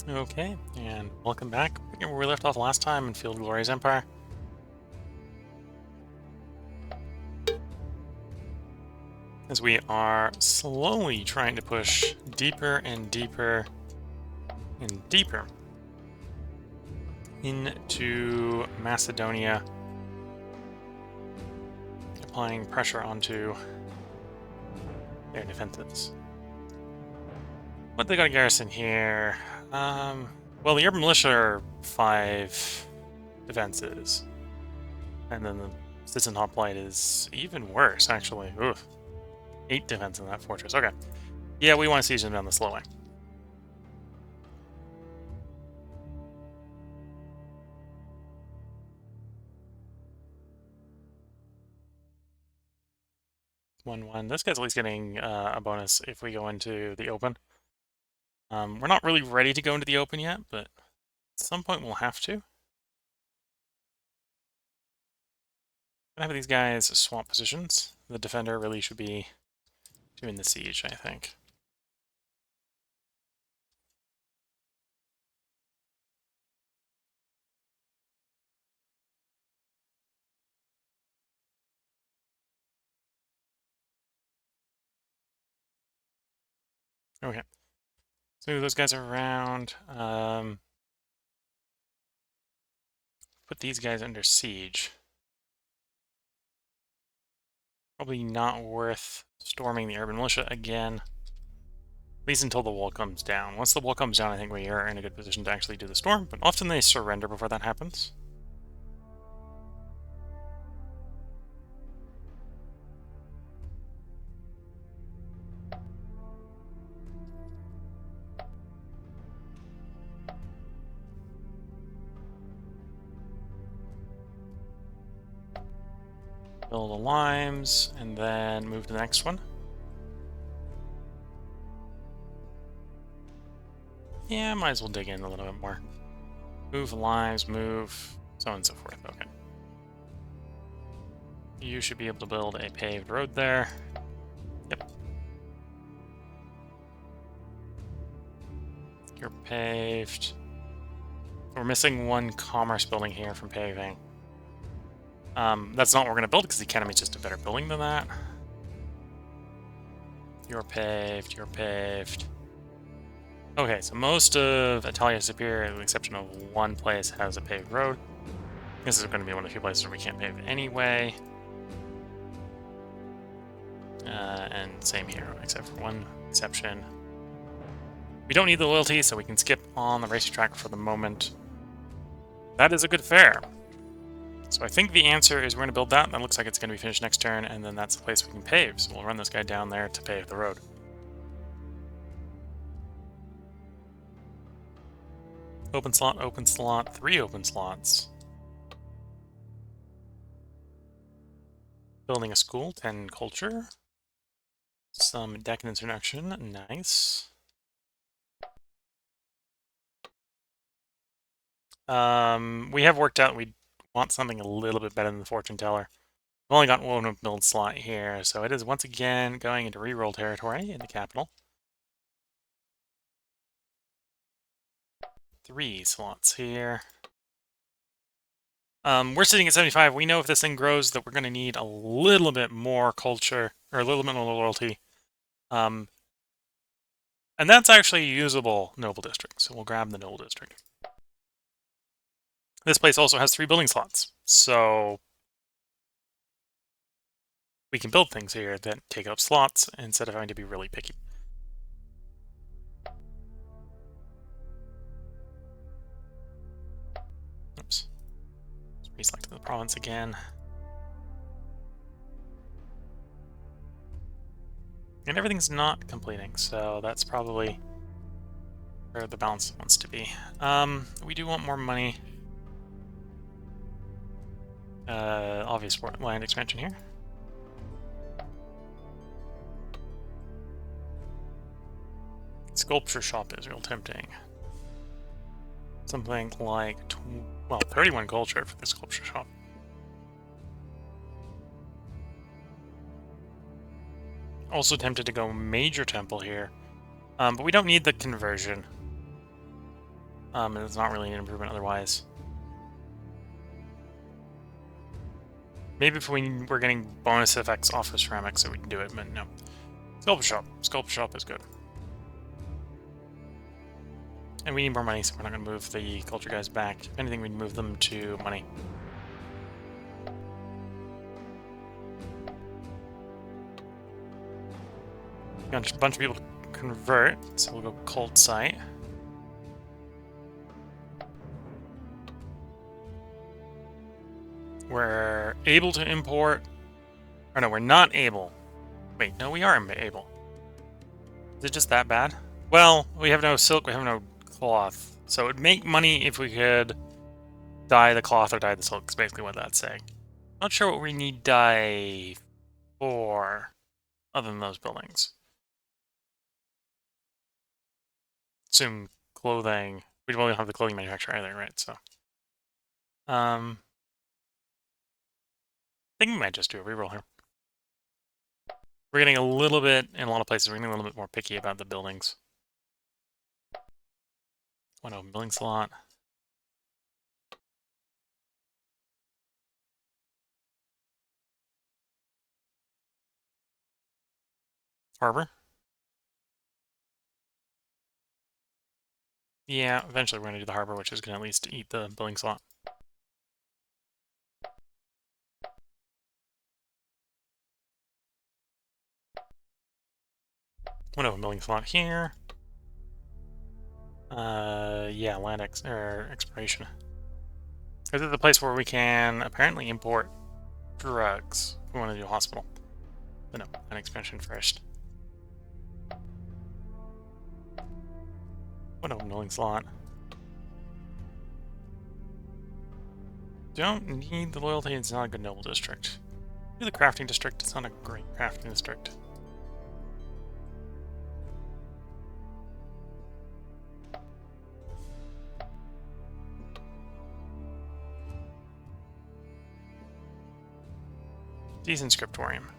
Okay, and welcome back. Where we left off last time in Field of Glory's Empire. As we are slowly trying to push deeper and deeper and deeper into Macedonia, applying pressure onto their defenses. What they got a garrison here? Well, the urban militia are 5 defenses, and then the citizen hoplite is even worse, actually. Oof. 8 defense in that fortress. Okay. Yeah, we want to siege them down the slow way. One. This guy's at least getting a bonus if we go into the open. We're not really ready to go into the open yet, but at some point we'll have to. Gonna have these guys swap positions. The defender really should be doing the siege, I think. Okay. So those guys are around. Put these guys under siege. Probably not worth storming the urban militia again. At least until the wall comes down. Once the wall comes down, I think we are in a good position to actually do the storm, but often they surrender before that happens. Build the limes, and then move to the next one. Yeah, might as well dig in a little bit more. Move limes, move, so on and so forth. Okay. You should be able to build a paved road there. Yep. You're paved. We're missing one commerce building here from paving. That's not what we're going to build because the academy is just a better building than that. You're paved, you're paved. Okay, so most of Italia Superior, with the exception of one place, has a paved road. This is going to be one of the few places where we can't pave anyway. And same here, except for one exception. We don't need the loyalty, so we can skip on the racetrack for the moment. That is a good fare. So I think the answer is we're going to build that. That looks like it's going to be finished next turn, and then that's the place we can pave. So we'll run this guy down there to pave the road. Open slot, 3 open slots. Building a school, 10 culture. Some decadence introduction, nice. We have worked out we want something a little bit better than the fortune teller. We've only got one build slot here, so it is once again going into reroll territory in the capital. 3 slots here. We're sitting at 75. We know if this thing grows that we're going to need a little bit more culture, or a little bit more loyalty. And that's actually a usable noble district, so we'll grab the noble district. This place also has 3 building slots, so we can build things here that take up slots instead of having to be really picky. Oops. Reselect the province again. And everything's not completing, so that's probably where the balance wants to be. We do want more money. Obvious land expansion here. Sculpture shop is real tempting. Something like, 31 culture for the sculpture shop. Also tempted to go major temple here, but we don't need the conversion. And it's not really an improvement otherwise. Maybe if we're getting bonus effects off of ceramics, so we can do it, but no. Sculpture shop. Sculpture shop is good. And we need more money, so we're not going to move the culture guys back. If anything, we'd move them to money. Got just a bunch of people to convert, so we'll go cult site. We're able to import... Or no, we're not able. Wait, no, we are able. Is it just that bad? Well, we have no silk, we have no cloth. So it would make money if we could dye the cloth or dye the silk, is basically what that's saying. Not sure what we need dye for, other than those buildings. Assume clothing. We don't have the clothing manufacturer either, right? So, I think we might just do a reroll here. We're getting a little bit, in a lot of places, we're getting a little bit more picky about the buildings. One open building slot. Harbor. Yeah, eventually we're going to do the harbor, which is going to at least eat the building slot. One open building slot here. Yeah, land exploration. This is the place where we can apparently import drugs. We want to do a hospital. But no, an expansion first. One open building slot. Don't need the loyalty, it's not a good noble district. Do the crafting district, it's not a great crafting district. Decent scriptorium.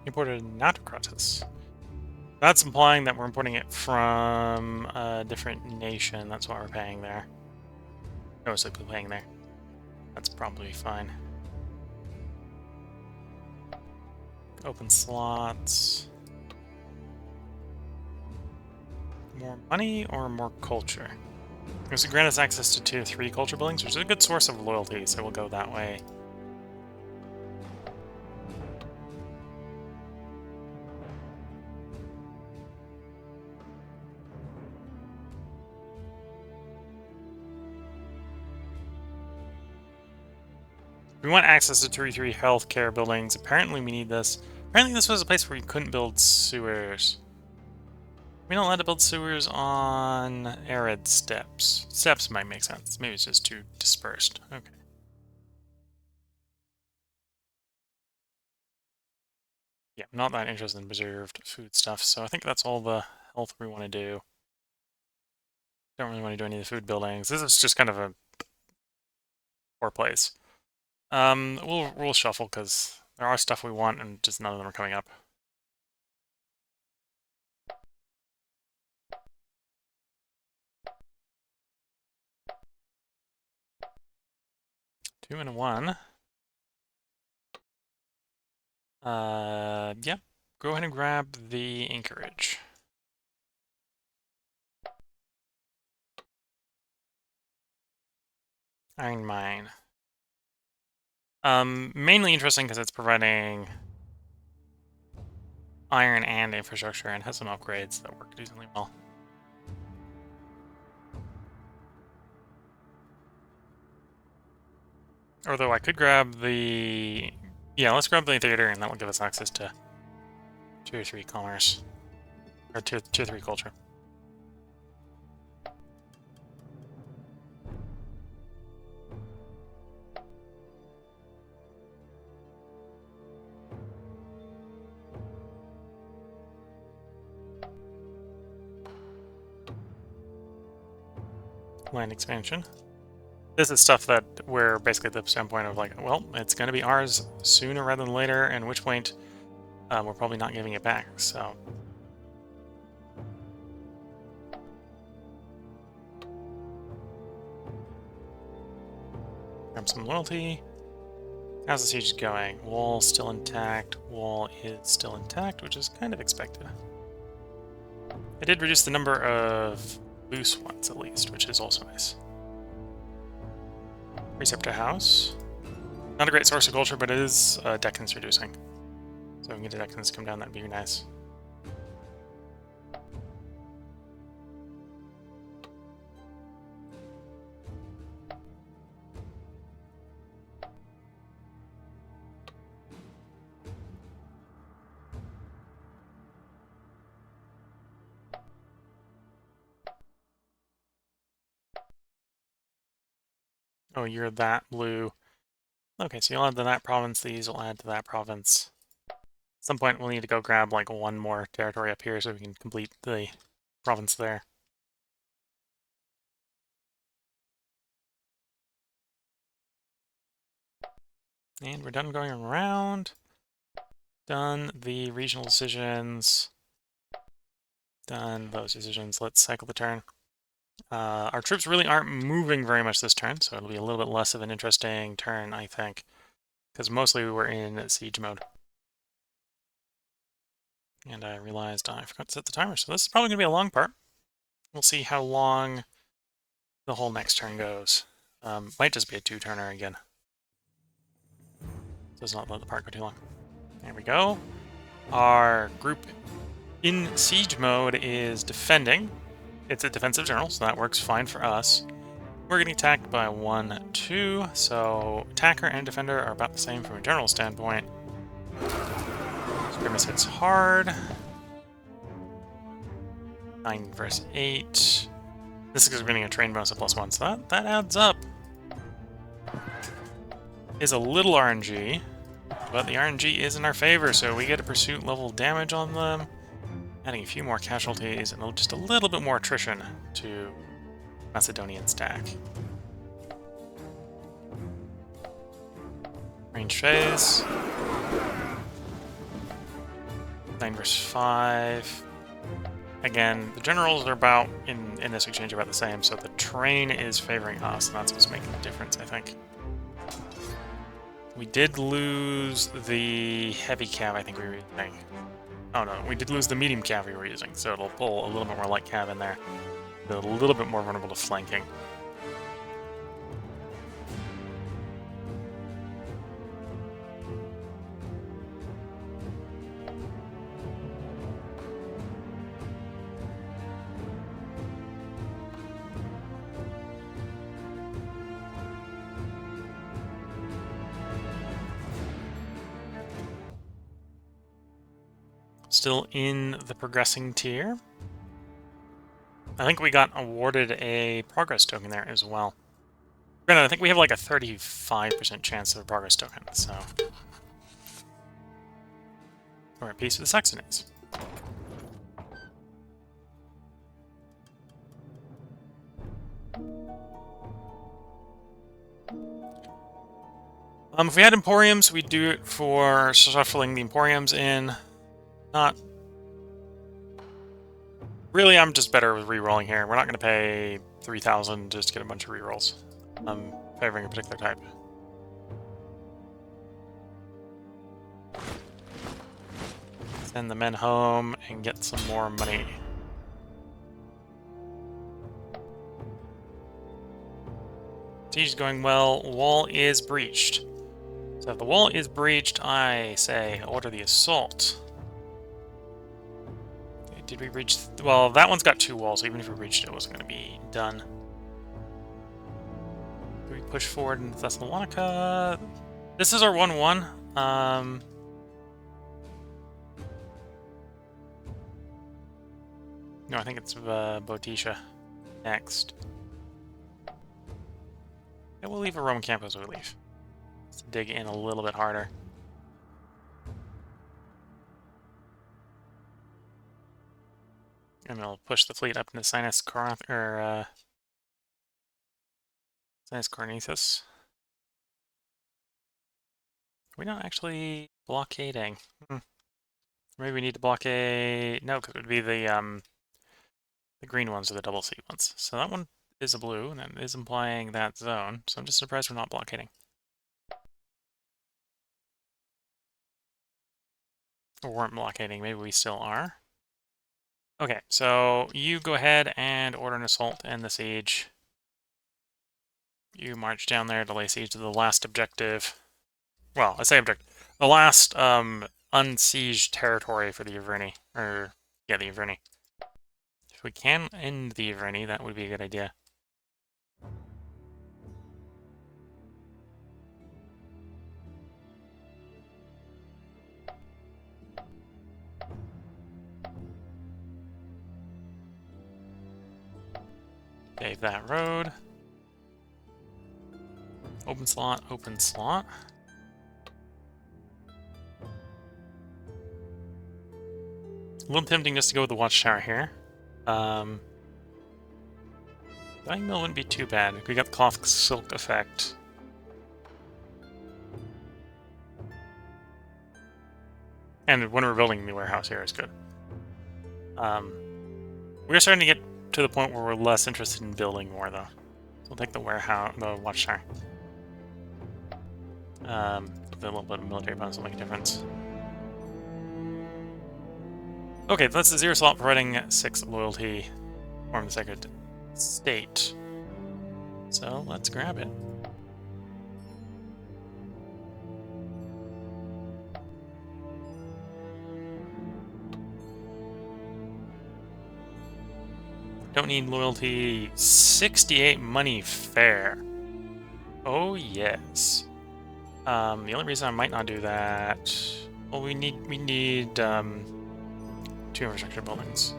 Imported Natocratus. That's implying that we're importing it from a different nation. That's why we're paying there. No, we're simply paying there. That's probably fine. Open slots. More money or more culture? This will grant us access to 2 or 3 culture buildings, which is a good source of loyalty, so we'll go that way. We want access to 2 or 3 healthcare buildings. Apparently we need this. Apparently this was a place where you couldn't build sewers. We're not allowed to build sewers on arid steppes. Steppes might make sense. Maybe it's just too dispersed. Okay. Yeah, I'm not that interested in preserved food stuff, so I think that's all the health we want to do. Don't really want to do any of the food buildings. This is just kind of a poor place. We'll shuffle because there are stuff we want and just none of them are coming up. Two and a 1. Yeah. Go ahead and grab the anchorage. Iron mine. Mainly interesting because it's providing iron and infrastructure and has some upgrades that work decently well. Although I could grab the... Yeah, let's grab the theater and that will give us access to 2 or 3 commerce. Or 2 or 3 culture. Land expansion. This is stuff that we're basically at the standpoint of like, well, it's going to be ours sooner rather than later, and at which point we're probably not giving it back, so... Grab some loyalty. How's the siege going? Wall still intact. Wall is still intact, which is kind of expected. I did reduce the number of loose ones, at least, which is also nice. Preceptor House. Not a great source of culture, but it is Decans reducing. So if we can get the Decans to come down, that'd be nice. Oh, you're that blue. Okay, so you'll add to that province, these will add to that province. At some point we'll need to go grab like one more territory up here so we can complete the province there. And we're done going around. Done the regional decisions. Done those decisions. Let's cycle the turn. Our troops really aren't moving very much this turn, so it'll be a little bit less of an interesting turn, I think. Because mostly we were in siege mode. And I realized I forgot to set the timer, so this is probably going to be a long part. We'll see how long the whole next turn goes. Might just be a two-turner again. Does not let the part go too long. There we go. Our group in siege mode is defending. It's a defensive general, so that works fine for us. We're getting attacked by 1, 2, so attacker and defender are about the same from a general standpoint. Grimace hits hard. 9 versus 8. This is getting a train bonus of +1, so that adds up. Is a little RNG, but the RNG is in our favor, so we get a pursuit level damage on them, adding a few more casualties and just a little bit more attrition to Macedonian stack. Range phase. 9 versus 5. Again, the generals are about, in this exchange, about the same, so the terrain is favoring us, and that's what's making the difference, I think. We did lose the heavy cav, I think we were using. Oh no, we did lose the medium cav we were using, so it'll pull a little bit more light cav in there. A little bit more vulnerable to flanking. Still in the progressing tier. I think we got awarded a progress token there as well. Granted, I think we have like a 35% chance of a progress token, so... We're at peace with the Saxonies. If we had Emporiums, we'd do it for shuffling the Emporiums in. Not... Really, I'm just better with re-rolling here. We're not going to pay 3,000 just to get a bunch of re-rolls. I'm favoring a particular type. Send the men home and get some more money. Siege is going well. Wall is breached. So if the wall is breached, I say order the assault. Did we reach... Well, that one's got 2 walls, so even if we reached it, it wasn't going to be done. Do we push forward in Thessalonica? This is our 1-1. No, I think it's Boeotia next. Yeah, we'll leave a Roman camp as we leave. Let's dig in a little bit harder. And we'll push the fleet up into Sinus Corinthus. We're not actually blockading. Maybe we need to blockade... No, because it would be the green ones or the double C ones. So that one is a blue, and that is implying that zone, so I'm just surprised we're not blockading. Or weren't blockading, maybe we still are. Okay, so you go ahead and order an assault and the siege. You march down there to lay siege to the last objective. Well, I say objective. The last unsieged territory for the Averni. Or, yeah, the Averni. If we can end the Averni, that would be a good idea. Pave that road. Open slot, open slot. A little tempting just to go with the watchtower here. Dying mill wouldn't be too bad. We got the cloth silk effect. And when we're building the warehouse here is good. We're starting to get to the point where we're less interested in building more, though. We'll take the warehouse, the watchtower. With a little bit of military bonus will make a difference. Okay, that's the 0 slot providing 6 loyalty. Form the sacred state. So let's grab it. Don't need loyalty. 68 money fair. Oh yes. The only reason I might not do that. Well, we need 2 infrastructure buildings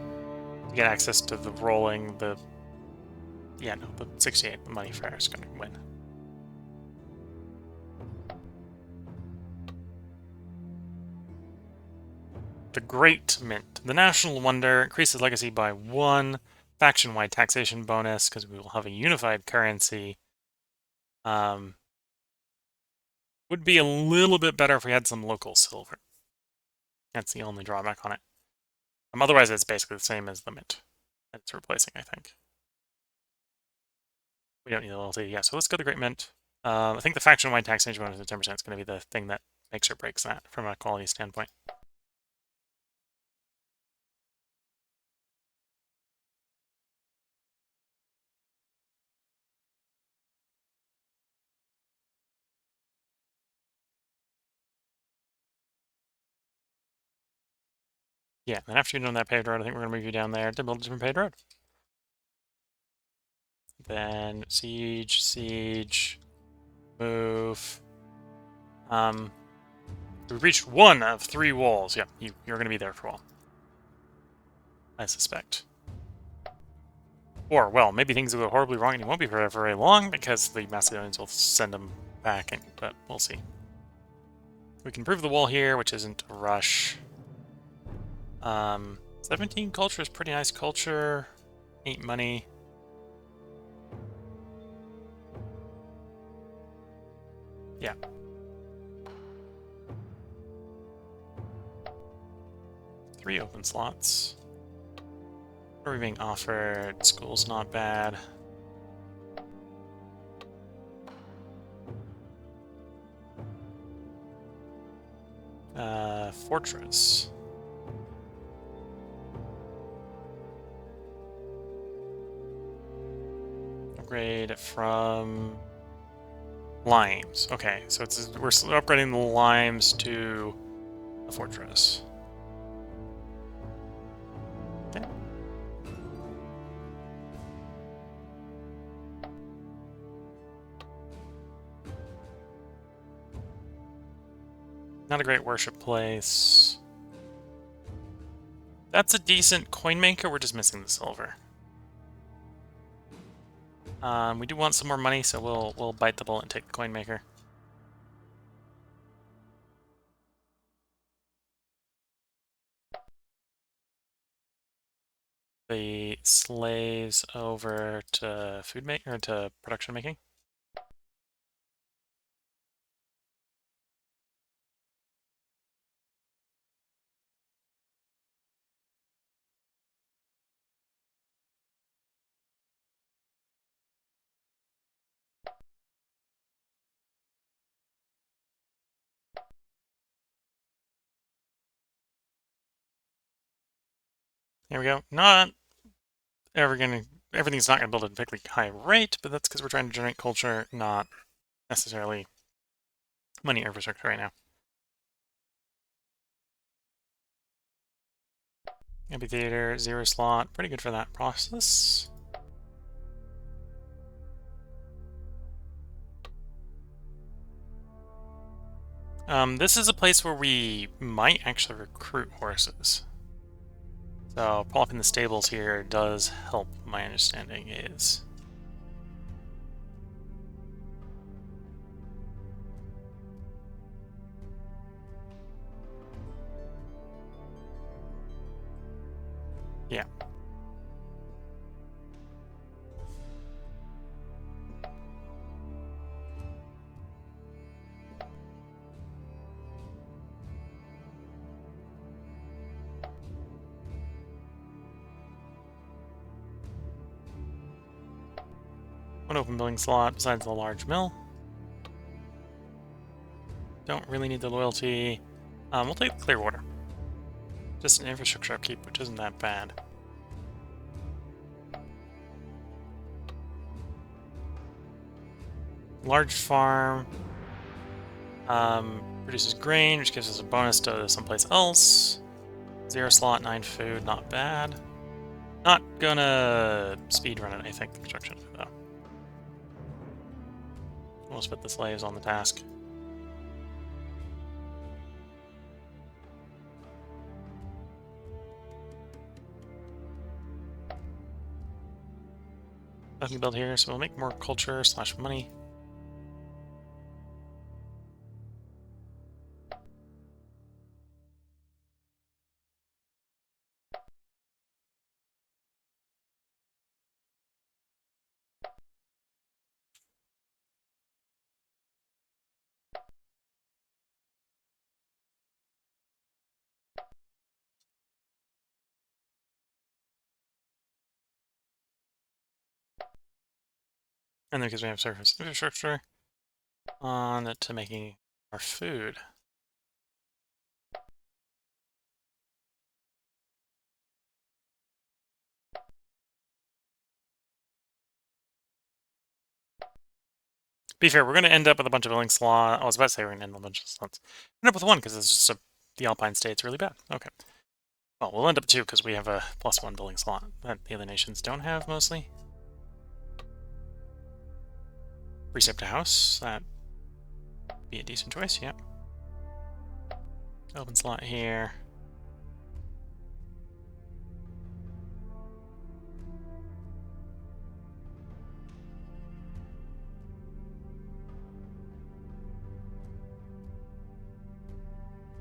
to get access to the rolling. The 68 money fair is going to win. The Great Mint. The National Wonder increases legacy by 1. Faction-wide taxation bonus, because we will have a unified currency. Would be a little bit better if we had some local silver. That's the only drawback on it. Otherwise, it's basically the same as the Mint that it's replacing, I think. We don't need the loyalty. Yeah, so let's go to the Great Mint. I think the faction-wide taxation bonus of 10% is going to be the thing that makes or breaks that from a quality standpoint. Yeah, and after you've done that paved road, I think we're going to move you down there to build a different paved road. Then siege, move. We've reached 1 of 3 walls. Yeah, you're going to be there for a while. I suspect. Or, well, maybe things will go horribly wrong and you won't be for very long because the Macedonians will send them back, but we'll see. We can improve the wall here, which isn't a rush. 17 culture is pretty nice culture. 8 money. Yeah. Three open slots. What are we being offered? School's not bad. Fortress. Upgrade from limes. Okay, so we're upgrading the limes to a fortress. Okay. Not a great worship place. That's a decent coin maker. We're just missing the silver. We do want some more money, so we'll bite the bullet and take the coin maker. The slaves over to food make or to production making. There we go. Not ever gonna, everything's not gonna build at a particularly high rate, but that's because we're trying to generate culture, not necessarily money infrastructure right now. Amphitheater, 0 slot, pretty good for that process. This is a place where we might actually recruit horses. So plopping the stables here does help, my understanding is. Yeah. One open building slot besides the large mill. Don't really need the loyalty. We'll take the Clearwater. Just an infrastructure upkeep, which isn't that bad. Large farm. Produces grain, which gives us a bonus to someplace else. 0 slot, 9 food, not bad. Not gonna speed run it, I think, construction, though. We'll split the slaves on the task. Nothing to build here, so we'll make more culture / money. And then because we have surface infrastructure on to making our food. Be fair, we're going to end up with a bunch of building slots. I was about to say we're going to end up with a bunch of slots. End up with 1 because it's just the Alpine state's really bad. Okay. Well, we'll end up with 2 because we have a +1 building slot that the other nations don't have mostly. Precept a house. That'd be a decent choice, yeah. Open slot here.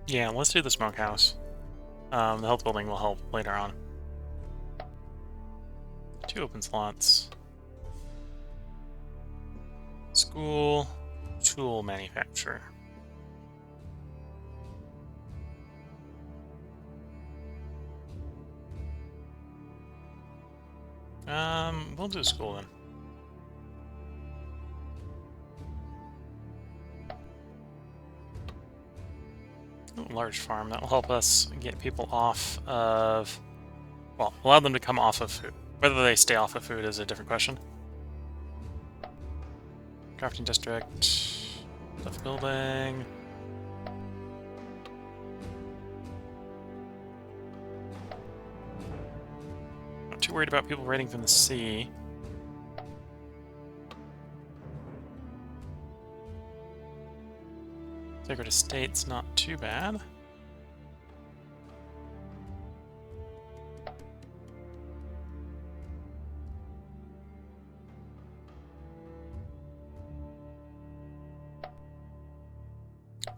Yeah, let's do the smokehouse. The health building will help later on. 2 open slots. School, tool manufacturer. We'll do school then. Large farm, that will help us get people off of, well, allow them to come off of food. Whether they stay off of food is a different question. Crafting district, stuff building. Not too worried about people raiding from the sea. Sacred Estate's not too bad.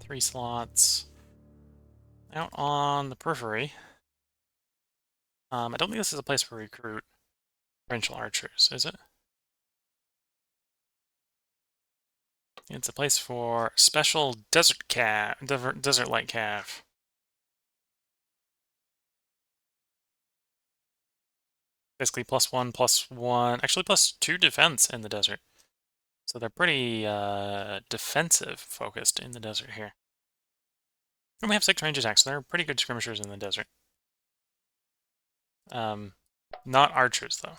Three slots. Out on the periphery. I don't think this is a place for recruit provincial archers, is it? It's a place for special desert light cav. Basically +1/+1, actually +2 defense in the desert. So they're pretty defensive focused in the desert here. And we have 6 range attacks, so they're pretty good skirmishers in the desert. Not archers, though,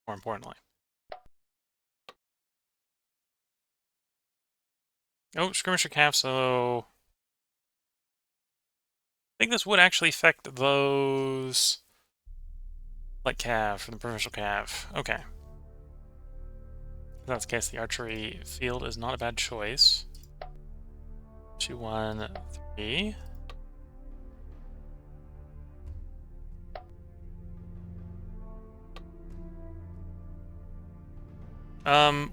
more importantly. Oh, skirmisher cav, so... I think this would actually affect those... Like cav, for the provincial cav. Okay. If that's the case, the archery field is not a bad choice. 2, 1, 3.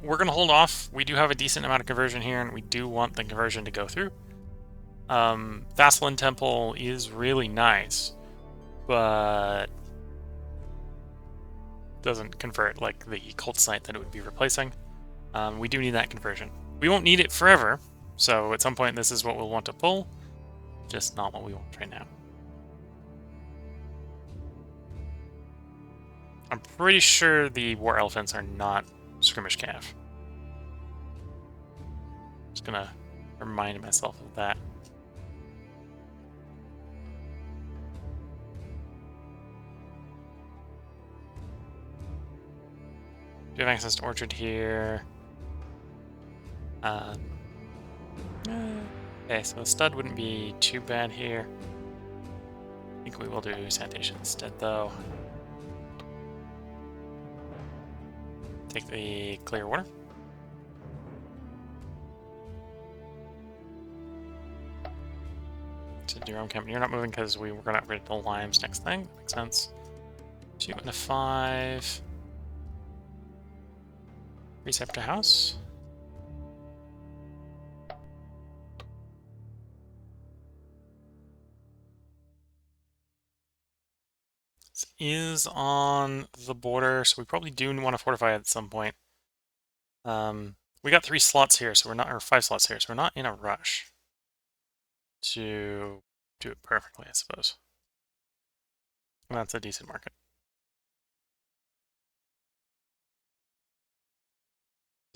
We're going to hold off. We do have a decent amount of conversion here, and we do want the conversion to go through. Vasselin Temple is really nice, but doesn't convert like the cult site that it would be replacing. We do need that conversion. We won't need it forever, so at some point this is what we'll want to pull, just not what we want right now. I'm pretty sure the war elephants are not skirmish cav. Just gonna remind myself of that. Do you have access to orchard here? Okay, so the stud wouldn't be too bad here. I think we will do sanitation instead, though. Take the clear water. To do your own camp. You're not moving because we were going to upgrade the limes next thing. That makes sense. 2 and a 5. Receptor house. This is on the border, so we probably do want to fortify at some point. We got 3 slots here, so we're not, or 5 slots here, so we're not in a rush to do it perfectly, I suppose. And that's a decent market.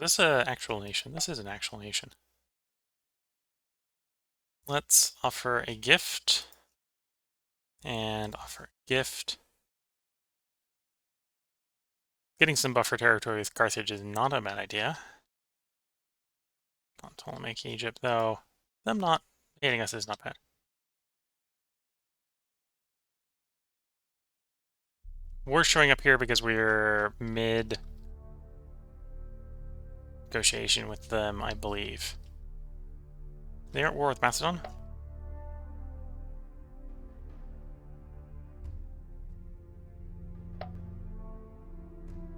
Is this an actual nation? This is an actual nation. Let's offer a gift. And offer a gift. Getting some buffer territory with Carthage is not a bad idea. Not Ptolemaic Egypt, though. Them not aiding us is not bad. We're showing up here because we're mid negotiation with them, I believe. They are at war with Macedon?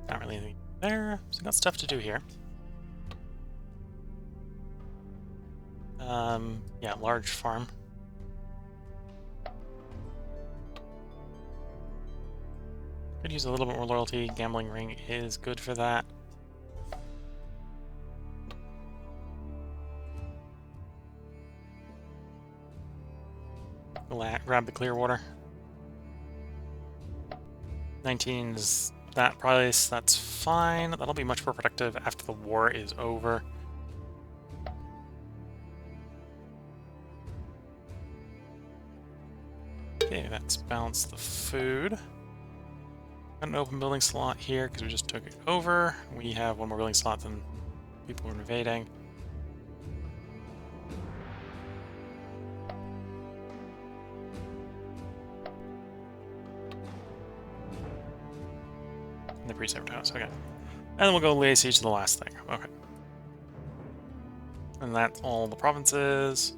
Not really anything there, so got stuff to do here. Yeah, large farm. Could use a little bit more loyalty. Gambling ring is good for that. Grab the clear water. 19 is that price. That's fine. That'll be much more productive after the war is over. Okay, that's balanced the food. Got an open building slot here because we just took it over. We have one more building slot than people are invading. The precept house, okay. And then we'll go lay siege to the last thing. Okay. And that's all the provinces.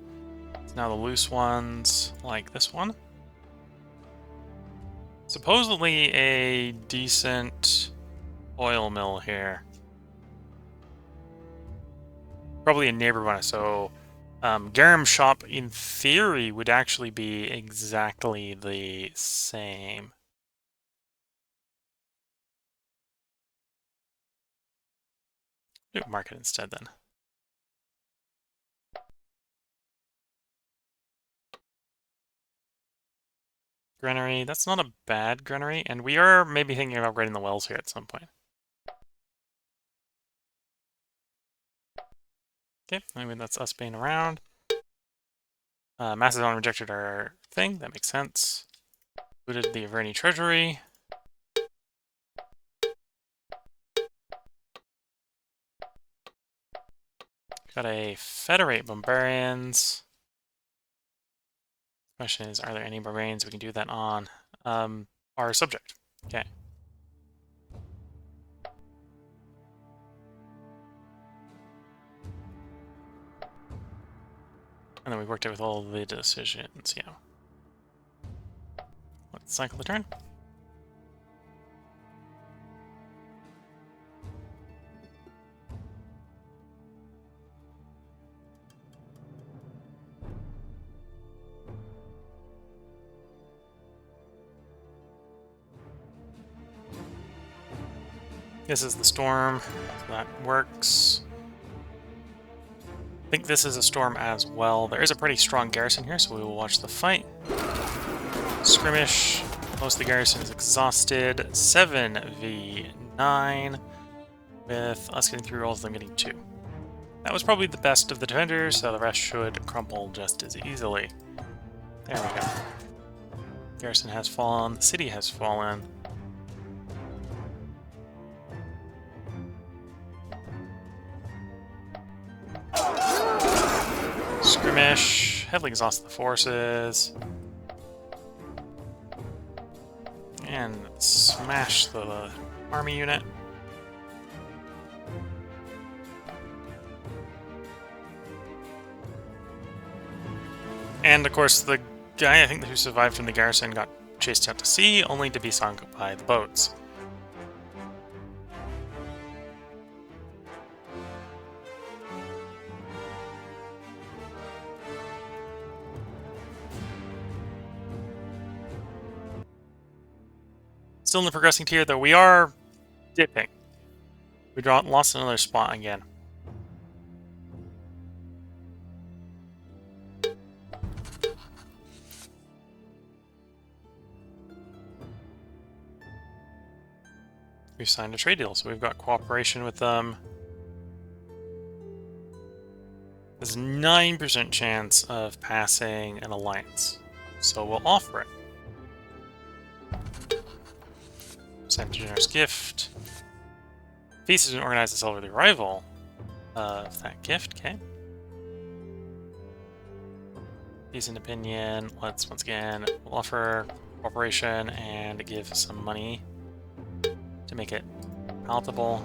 It's now the loose ones, like this one. Supposedly a decent oil mill here. Probably a neighbor one, so Garum shop in theory would actually be exactly the same. Do market instead then. Granary, that's not a bad granary, and we are maybe thinking of upgrading the wells here at some point. Okay, I mean that's us being around. Macedon rejected our thing, that makes sense. Looted the Averni treasury. Got a Federate Barbarians. Question is, are there any barbarians we can do that on? Our subject. Okay. And then we worked it with all the decisions, yeah. Let's cycle the turn. This is the storm, so that works. I think this is a storm as well. There is a pretty strong garrison here, so we will watch the fight. Skirmish. Most of the garrison is exhausted. 7v9, with us getting 3 rolls, them getting 2. That was probably the best of the defenders, so the rest should crumple just as easily. There we go. Garrison has fallen. The city has fallen. Skirmish. Heavily exhaust the forces. And smash the army unit. And of course, the guy I think who survived from the garrison got chased out to sea, only to be sunk by the boats. Still in the progressing tier, though, we are dipping. We lost another spot again. We've signed a trade deal, so we've got cooperation with them. There's a 9% chance of passing an alliance, so we'll offer it. Send a generous gift. Feast is organized to celebrate the arrival of that gift, okay. Decent opinion. Let's once again we'll offer cooperation and give some money to make it palatable.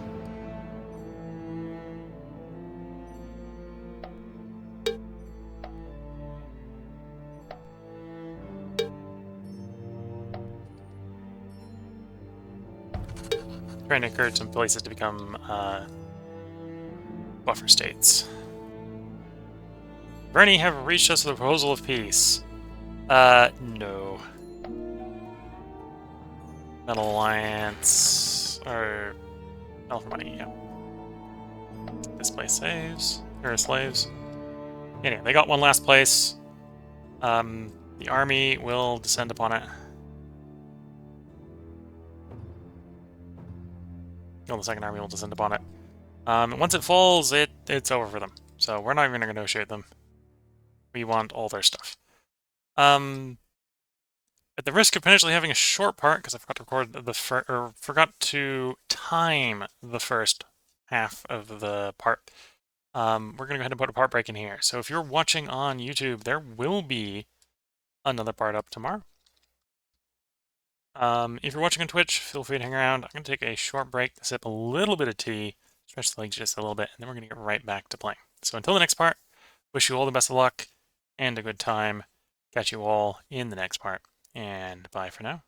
Trying to encourage some places to become buffer states. Bernie have reached us with a proposal of peace. No. Metal Alliance, or Metal for money, yeah. Display saves, or slaves. Anyway, they got one last place. The army will descend upon it. The second army will descend upon it. Once it falls, it's over for them. So we're not even going to negotiate them. We want all their stuff. At the risk of potentially having a short part, because I forgot to record forgot to time the first half of the part, we're going to go ahead and put a part break in here. So if you're watching on YouTube, there will be another part up tomorrow. If you're watching on Twitch, feel free to hang around. I'm going to take a short break to sip a little bit of tea, stretch the legs just a little bit, and then we're going to get right back to playing. So until the next part, wish you all the best of luck and a good time. Catch you all in the next part, and bye for now.